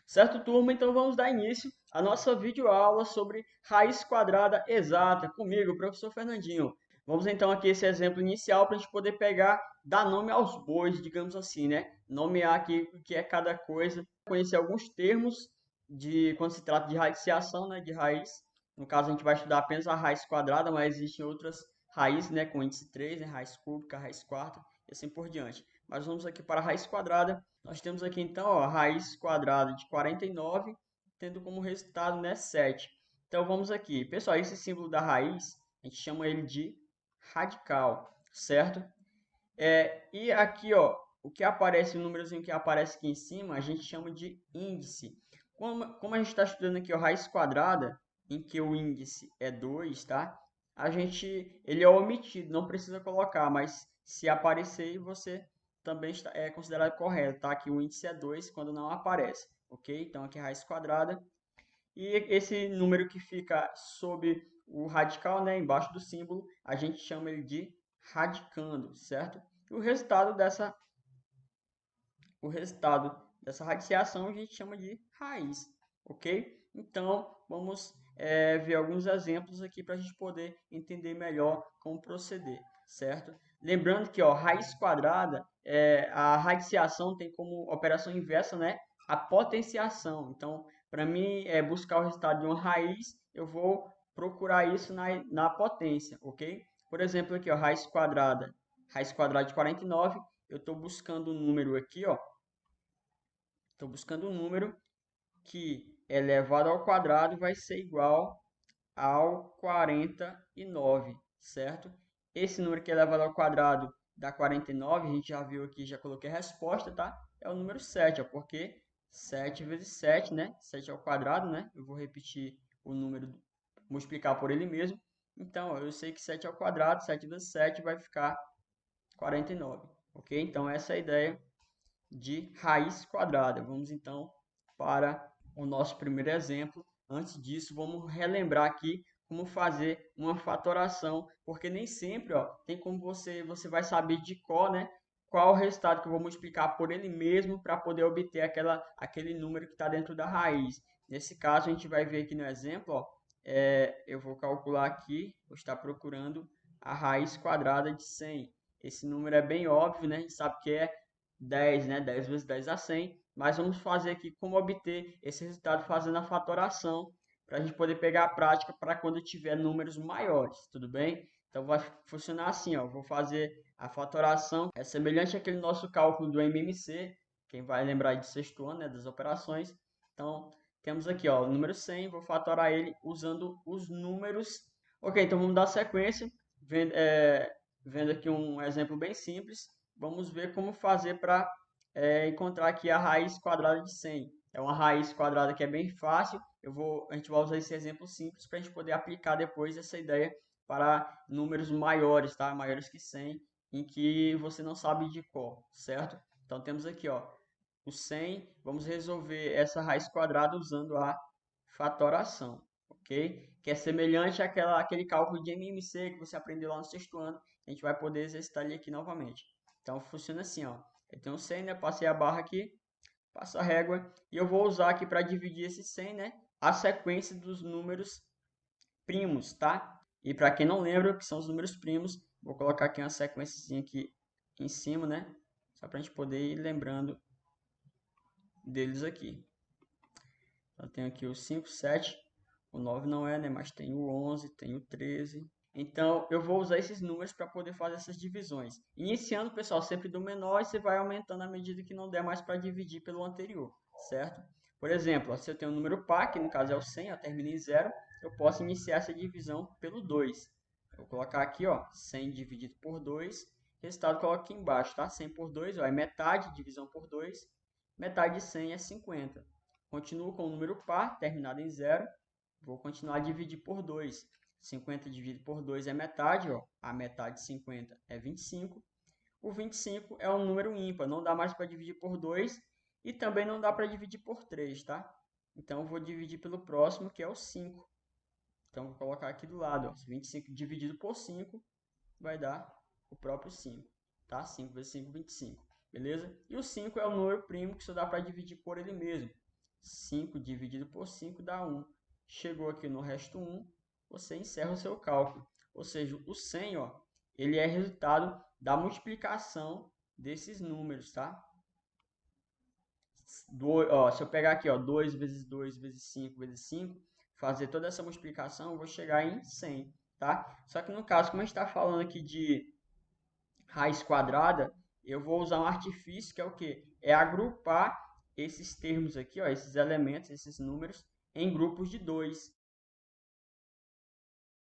Certo, turma? Então vamos dar início à nossa videoaula sobre raiz quadrada exata, comigo, professor Fernandinho. Vamos então aqui esse exemplo inicial para a gente poder pegar, dar nome aos bois, digamos assim, né? Nomear aqui o que é cada coisa, conhecer alguns termos de quando se trata de radiciação, né? De raiz. No caso, a gente vai estudar apenas a raiz quadrada, mas existem outras raízes, né? Com índice 3, né? Raiz cúbica, raiz quarta e assim por diante. Mas vamos aqui para a raiz quadrada. Nós temos aqui então ó, a raiz quadrada de 49, tendo como resultado, né, 7. Então vamos aqui. Pessoal, esse símbolo da raiz, a gente chama ele de radical, certo? E aqui, ó, o que aparece, o númerozinho que aparece aqui em cima, a gente chama de índice. Como a gente está estudando aqui, ó, raiz quadrada, em que o índice é 2, tá? Ele é omitido, não precisa colocar, mas se aparecer, você também é considerado correto, tá? Que o índice é 2 quando não aparece, ok? Então aqui é raiz quadrada. E esse número que fica sob o radical, né, embaixo do símbolo, a gente chama ele de radicando, certo? E o resultado dessa radiciação a gente chama de raiz, ok? Então, vamos ver alguns exemplos aqui para a gente poder entender melhor como proceder, certo? Lembrando que ó, raiz quadrada, a radiciação tem como operação inversa, né, a potenciação. Então, para mim buscar o resultado de uma raiz, eu vou procurar isso na potência, ok? Por exemplo, aqui, ó, raiz quadrada de 49, eu estou buscando um número aqui, ó, estou buscando um número que elevado ao quadrado vai ser igual ao 49, certo? Esse número que é elevado ao quadrado dá 49, a gente já viu aqui, já coloquei a resposta, tá? É o número 7, ó, porque 7 vezes 7, né? 7 ao quadrado, né? Eu vou repetir o número, multiplicar por ele mesmo. Então, ó, eu sei que 7 ao quadrado, 7 vezes 7 vai ficar 49, ok? Então, essa é a ideia de raiz quadrada. Vamos então para o nosso primeiro exemplo. Antes disso, vamos relembrar aqui como fazer uma fatoração, porque nem sempre, ó, tem como você vai saber de cor, né? Qual o resultado que eu vou multiplicar por ele mesmo para poder obter aquele número que está dentro da raiz. Nesse caso, a gente vai ver aqui no exemplo, ó, eu vou calcular aqui, vou estar procurando a raiz quadrada de 100. Esse número é bem óbvio, né? A gente sabe que é 10, né? 10 vezes 10 dá 100. Mas vamos fazer aqui como obter esse resultado fazendo a fatoração, para a gente poder pegar a prática para quando tiver números maiores, tudo bem? Então vai funcionar assim, ó. Vou fazer a fatoração, é semelhante àquele nosso cálculo do MMC, quem vai lembrar de sexto ano, né, das operações. Então, temos aqui, ó, o número 100, vou fatorar ele usando os números. Ok, então vamos dar sequência, vendo aqui um exemplo bem simples. Vamos ver como fazer para encontrar aqui a raiz quadrada de 100. É uma raiz quadrada que é bem fácil. A gente vai usar esse exemplo simples para a gente poder aplicar depois essa ideia para números maiores, tá? Maiores que 100, em que você não sabe de cor, certo? Então temos aqui, ó, o 100. Vamos resolver essa raiz quadrada usando a fatoração, ok? Que é semelhante àquele cálculo de MMC que você aprendeu lá no sexto ano. A gente vai poder exercitar ele aqui novamente. Então funciona assim, ó. Eu tenho 100, né? Passei a barra aqui, passo a régua e eu vou usar aqui para dividir esse 100, né? A sequência dos números primos, tá? E para quem não lembra o que são os números primos, vou colocar aqui uma sequência aqui em cima, né? Só para a gente poder ir lembrando deles aqui. Então tenho aqui o 5, 7, o 9 não é, né? Mas tem o 11, tem o 13. Então, eu vou usar esses números para poder fazer essas divisões. Iniciando, pessoal, sempre do menor e você vai aumentando à medida que não der mais para dividir pelo anterior, certo? Por exemplo, se eu tenho um número par, que no caso é o 100, termina em 0, eu posso iniciar essa divisão pelo 2. Eu vou colocar aqui, ó, 100 dividido por 2, resultado coloco aqui embaixo, tá? 100 por 2, ó, é metade, divisão por 2, metade de 100 é 50. Continuo com o número par, terminado em 0, vou continuar a dividir por 2. 50 dividido por 2 é metade, ó. A metade de 50 é 25. O 25 é um número ímpar, não dá mais para dividir por 2 e também não dá para dividir por 3, tá? Então, eu vou dividir pelo próximo, que é o 5. Então, vou colocar aqui do lado, ó. 25 dividido por 5 vai dar o próprio 5, tá? 5 vezes 5, 25, beleza? E o 5 é o número primo que só dá para dividir por ele mesmo. 5 dividido por 5 dá 1. Chegou aqui no resto 1, você encerra o seu cálculo. Ou seja, o 100, ó, ele é resultado da multiplicação desses números, tá? Se eu pegar aqui, ó, 2 vezes 2 vezes 5 vezes 5, fazer toda essa multiplicação, eu vou chegar em 100, tá? Só que no caso, como a gente está falando aqui de raiz quadrada, eu vou usar um artifício que é o quê? É agrupar esses termos aqui, ó, esses elementos, esses números, em grupos de 2.